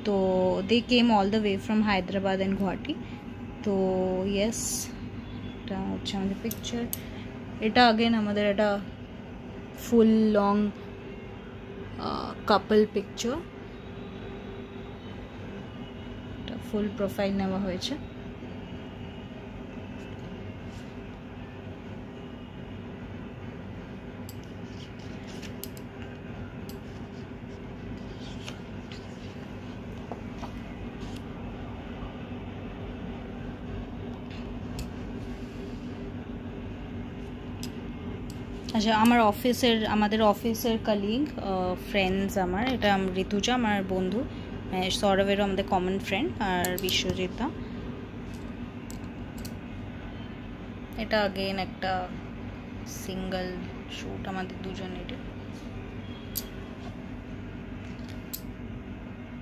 তো they came all the way from Hyderabad and Guwahati. তো ইয়েস, এটা হচ্ছে আমাদের পিকচার। এটা আগেন আমাদের একটা ফুল লং কাপল পিকচার, এটা ফুল প্রোফাইল নেওয়া হয়েছে। আচ্ছা, আমাদের অফিসের কলিগ ফ্রেন্ডস, এটা ঋতুজা আমার বন্ধু, সৌরভেরও আমাদের কমন ফ্রেন্ড, আর বিশ্বজিৎ। এটা अगेन একটা সিঙ্গেল শ্যুট আমাদের দুজনের।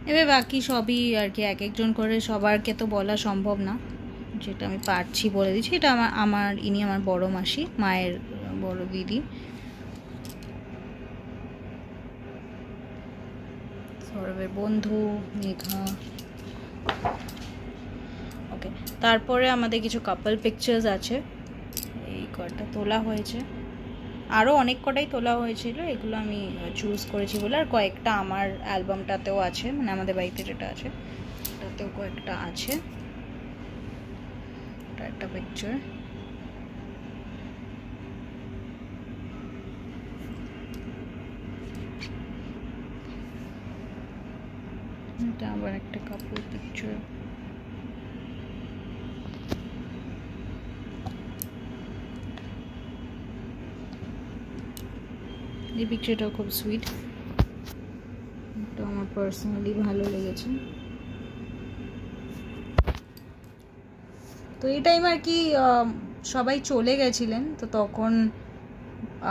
এবার বাকি সবই আর কি এক একজন করে, সবারকে তো বলা সম্ভব না, যেটা আমি পারছি বলে দিচ্ছি। এটা ইনি আমার বড় মাসি, মায়ের বড় দিদি, সৌরভের বন্ধু মেঘা। ওকে, তারপরে আমাদের কিছু কাপল পিকচার্স আছে, এই কটা তোলা হয়েছে, আরও অনেক কটাই তোলা হয়েছিল, এগুলো আমি চুজ করেছি বলে। আর কয়েকটা আমার অ্যালবামটাতেও আছে, মানে আমাদের বাড়িতে যেটা আছে ওটাতেও কয়েকটা আছে। এটা একটা পিকচার, এটা আবার একটা কাপল পিকচার। এই পিকচারটাও খুব সুইট, এটা আমার পার্সোনালি ভালো লেগেছে। তো এই টাইম আর কি সবাই চলে গেছিলেন, তো তখন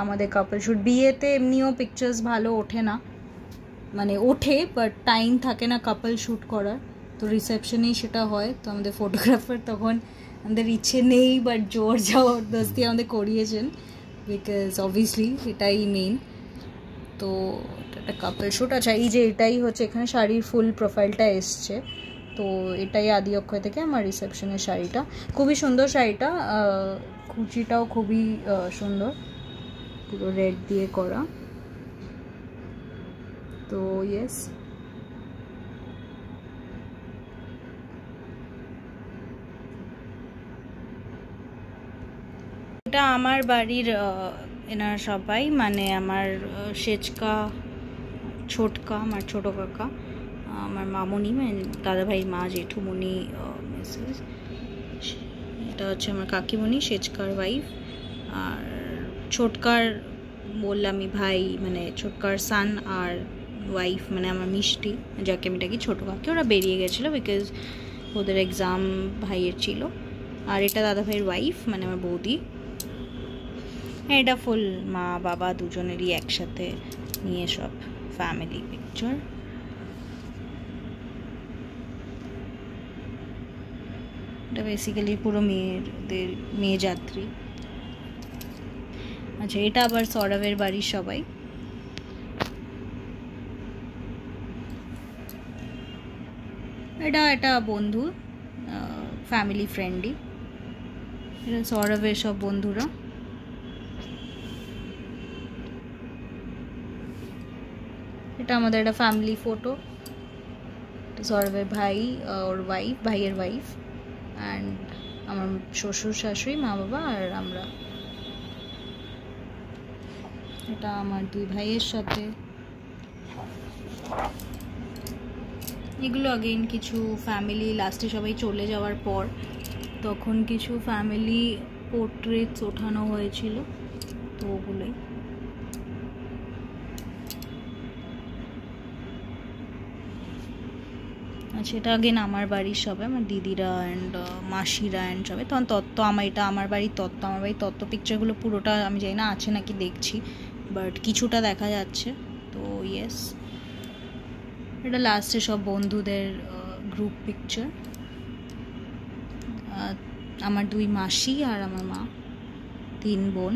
আমাদের কাপল শ্যুট। বিয়েতে এমনিও পিকচার্স ভালো ওঠে না, মানে ওঠে বাট টাইম থাকে না কাপল শ্যুট করার, তো রিসেপশনেই সেটা হয়। তো আমাদের ফটোগ্রাফার তখন আমাদের ইচ্ছে নেই বাট জোর জবরদস্তি আমাদের করিয়েছেন, বিকজ অবভিয়াসলি এটাই মেন। তো একটা কাপল শ্যুট। আচ্ছা, এই যে এটাই হচ্ছে এখানে শাড়ির ফুল প্রোফাইলটা এসছে, তো এটাই আদি অক্ষয় থেকে আমার রিসেপশনের শাড়িটা। খুবই সুন্দর শাড়িটা, কুচিটাও খুবই সুন্দর, পুরো রেড দিয়ে করা। তো ইয়েস, এটা আমার বাড়ির এনারা সবাই, মানে আমার সেচকা, ছোটকা, আমার ছোটো কাকা, আমার মামুনি, মানে দাদাভাইয়ের মা, জেঠুমণি, মিসেস। এটা হচ্ছে আমার কাকিমণি, সেচকার ওয়াইফ। আর ছোটকার বললামই ভাই, মানে ছোটকার সান আর ওয়াইফ, মানে আমার মিষ্টি, যাকে আমি ডাকি ছোটো কাকি। ওরা বেরিয়ে গেছিলো বিকজ ওদের এক্সাম ভাইয়ের ছিল। আর এটা দাদাভাইয়ের ওয়াইফ, মানে আমার বৌদি। এটা ফুল মা বাবা দুজনেরই একসাথে নিয়ে সব ফ্যামিলি পিকচার। এটা বেসিক্যালি পুরো মেয়ে যাত্রী। আচ্ছা, এটা আবার সৌরভের বাড়ির সবাই। এটা বন্ধু, ফ্যামিলি ফ্রেন্ডই, এটা সৌরভের সব বন্ধুরা। এটা আমাদের একটা ফ্যামিলি ফটো, সৌরভের ভাই, ওর ওয়াইফ, ভাইয়ের ওয়াইফ, অ্যান্ড আমার শ্বশুর শাশুড়ি, মা বাবা আর আমরা। এটা আমার দুই ভাইয়ের সাথে। এগুলো अगेन কিছু ফ্যামিলি, লাস্টে সবাই চলে যাওয়ার পর তখন কিছু ফ্যামিলি পোর্ট্রেটস ওঠানো হয়েছিল, তো ওগুলোই। আচ্ছা, এটা अगेन আমার বাড়ির সবাই, আমার দিদিরা অ্যান্ড মাসিরা অ্যান্ড সবাই। তখন তত্ত্ব, এটা আমার বাড়ির তত্ত্ব পিকচারগুলো পুরোটা আমি জানি না আছে নাকি, দেখছি, বাট কিছুটা দেখা যাচ্ছে। তো ইয়েস, এটা লাস্টে সব বন্ধুদের গ্রুপ পিকচার, আমার দুই মাসি আর আমার মা, 3 বোন।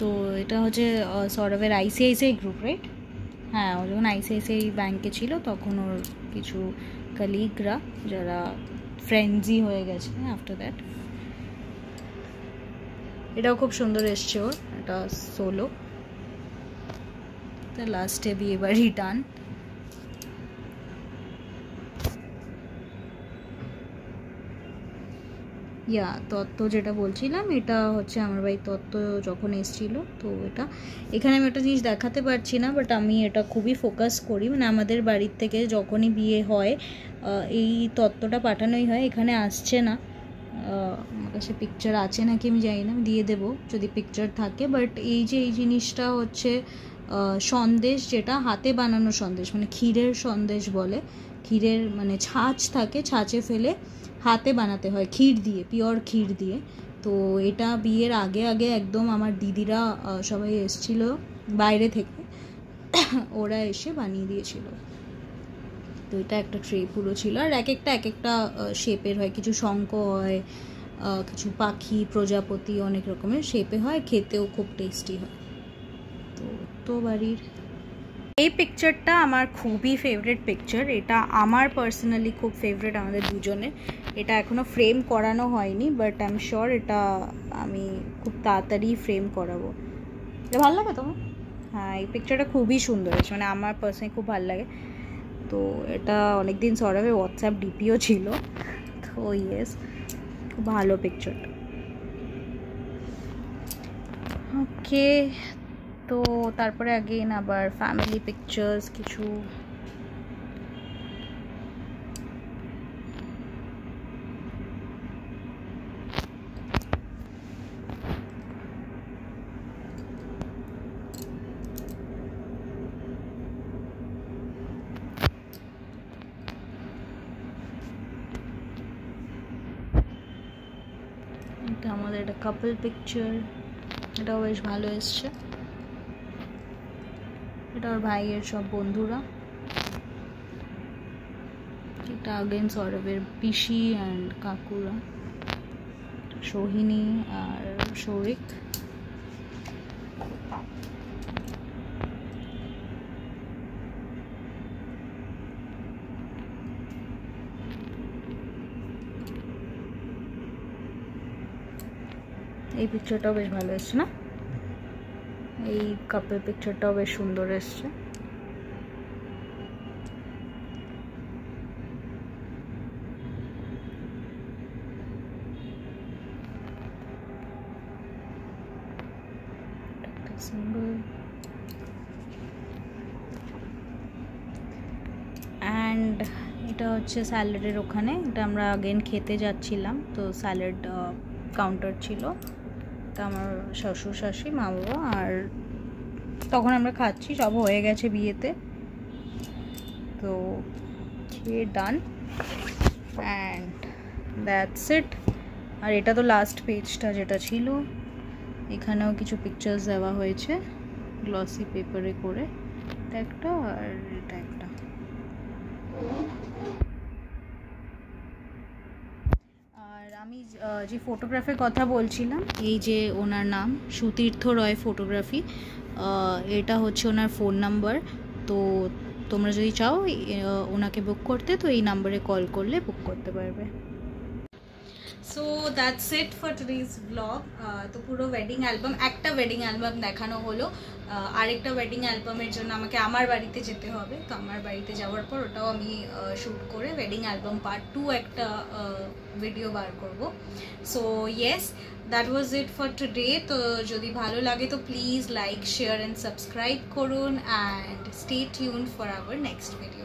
তো এটা হচ্ছে সৌরভের ICICI গ্রুপ, রাইট? হ্যাঁ, ও যখন ICICI ব্যাংকে ছিল তখন ওর কিছু কলিগরা যারা ফ্রেন্ডসই হয়ে গেছে আফটার দ্যাট। এটাও খুব সুন্দর এসছে ওর, এটা সোলো। তা লাস্টে বিয়ে বাড়ি টান। তত্ত্ব যেটা বলছিলাম, এটা হচ্ছে আমার ভাই তত্ত্ব যখন এসেছিলো। তো এখানে আমি একটা জিনিস দেখাতে পারছি না, বাট আমি এটা খুবই ফোকাস করি, মানে আমাদের বাড়ির থেকে যখনই বিয়ে হয় এই তত্ত্বটা পাঠানোই হয়, এখানে আসছে না, কাছে পিকচার আছে নাকি আমি জানি না, আমি দিয়ে দেবো যদি পিকচার থাকে। বাট এই যে এই জিনিসটা হচ্ছে সন্দেশ, যেটা হাতে বানানো সন্দেশ, মানে ক্ষীরের সন্দেশ বলে। ক্ষীরের মানে ছাঁচ থাকে, ছাঁচে ফেলে হাতে বানাতে হয় ক্ষীর দিয়ে, পিওর ক্ষীর দিয়ে। তো এটা বিয়ের আগে আগে একদম আমার দিদিরা সবাই এসেছিল বাইরে থেকে, ওরা এসে বানিয়ে দিয়েছিল। তো এটা একটা ট্রে পুরো ছিল, আর এক একটা শেপের হয়, কিছু শঙ্খ হয়, কিছু পাখি, প্রজাপতি, অনেক রকমের শেপে হয়, খেতেও খুব টেস্টি হয়। তো বাড়ির এই পিকচারটা আমার খুবই ফেভারিট পিকচার, এটা আমার পার্সোনালি খুব ফেভারিট আমাদের দুজনের। এটা এখনও ফ্রেম করানো হয়নি, বাট আই এম শিওর এটা আমি খুব তাড়াতাড়ি ফ্রেম করাবো। এটা ভালো লাগে তোমার? হ্যাঁ, এই পিকচারটা খুবই সুন্দর হয়েছে, মানে আমার পার্সোনালি খুব ভালো লাগে। তো এটা অনেকদিন সৌরভের হোয়াটসঅ্যাপ ডিপিও ছিল, তো ইয়েস, খুব ভালো পিকচারটা। ওকে, তো তারপরে আগেন আবার ফ্যামিলি পিকচার্স কিছু। এটা আমাদের একটা কাপল পিকচার, এটাও বেশ ভালো এসছে। এটা ওর ভাইয়ের সব বন্ধুরা। এটা আগেন সৌরভের পিসি অ্যান্ড কাকুরা, সোহিনী আর সৌরিক। এই পিকচারটাও বেশ ভালো এসছে না? এই কাপের পিকচারটাও বেশ সুন্দর এসছে। অ্যান্ড এটা হচ্ছে স্যালাডের ওখানে, এটা আমরা আগেন খেতে যাচ্ছিলাম, তো স্যালাড কাউন্টার ছিল, তা আমার শ্বশুর শাশুড়ি, মা বাবা, আর তখন আমরা খাচ্ছি, সব হয়ে গেছে বিয়েতে। তো খেয়ে ডান, অ্যান্ড দ্যাটস ইট। আর এটা তো লাস্ট পেজটা যেটা ছিল, এখানেও কিছু পিকচার্স দেওয়া হয়েছে গ্লসি পেপারে করে, এটা একটা আর এটা একটা। আর আমি যে ফটোগ্রাফির কথা বলছিলাম, এই যে ওনার নাম সুতীর্থ রয় ফটোগ্রাফি, এটা হচ্ছে ওনার ফোন নাম্বার। তো তোমরা যদি চাও ওনাকে বুক করতে, তো এই নাম্বারে কল করলে বুক করতে পারবে। So that's it for today's blog. তো পুরো ওয়েডিং অ্যালবাম, একটা ওয়েডিং অ্যালবাম দেখানো হলো, আরেকটা ওয়েডিং অ্যালবামের জন্য আমাকে আমার বাড়িতে যেতে হবে। তো আমার বাড়িতে যাওয়ার পর ওটাও আমি শ্যুট করে ওয়েডিং অ্যালবাম পার্ট 2 একটা ভিডিও বার করব। So yes, that was it for today. তো যদি ভালো লাগে তো please like, share and subscribe করুন, and stay tune for our next video.